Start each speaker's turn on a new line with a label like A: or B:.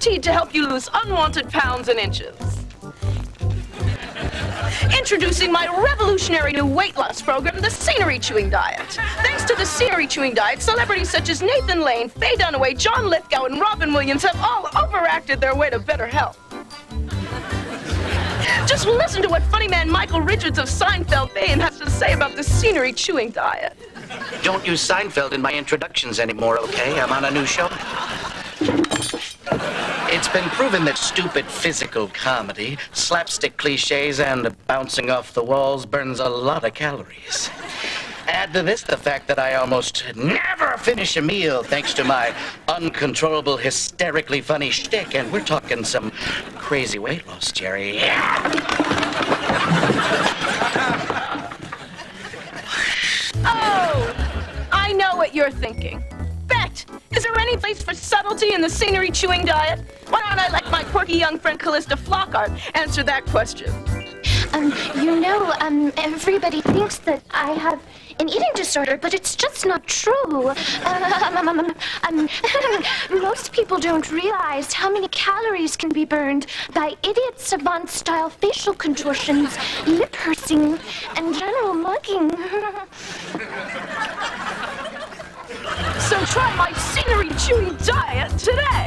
A: guaranteed to help you lose unwanted pounds and inches. Introducing my revolutionary new weight loss program, the Scenery Chewing Diet. Thanks to the Scenery Chewing Diet, celebrities such as Nathan Lane, Faye Dunaway, John Lithgow, and Robin Williams have all overacted their way to better health. Just listen to what funny man Michael Richards of Seinfeld fame has to say about the Scenery Chewing Diet.
B: Don't use Seinfeld in my introductions anymore, okay? I'm on a new show. It's been proven that stupid physical comedy, slapstick cliches, and bouncing off the walls burns a lot of calories. Add to this the fact that I almost never finish a meal thanks to my uncontrollable, hysterically funny shtick, and we're talking some crazy weight loss, Jerry.
A: Oh, I know what you're thinking. Bet, is there any place for subtlety in the Scenery Chewing Diet? Why don't I let my quirky young friend Callista Flockhart answer that question?
C: Everybody thinks that I have an eating disorder, but it's just not true. Most people don't realize how many calories can be burned by idiot savant-style facial contortions, lip pursing, and general mugging.
A: So try my Scenery Chewing Diet today.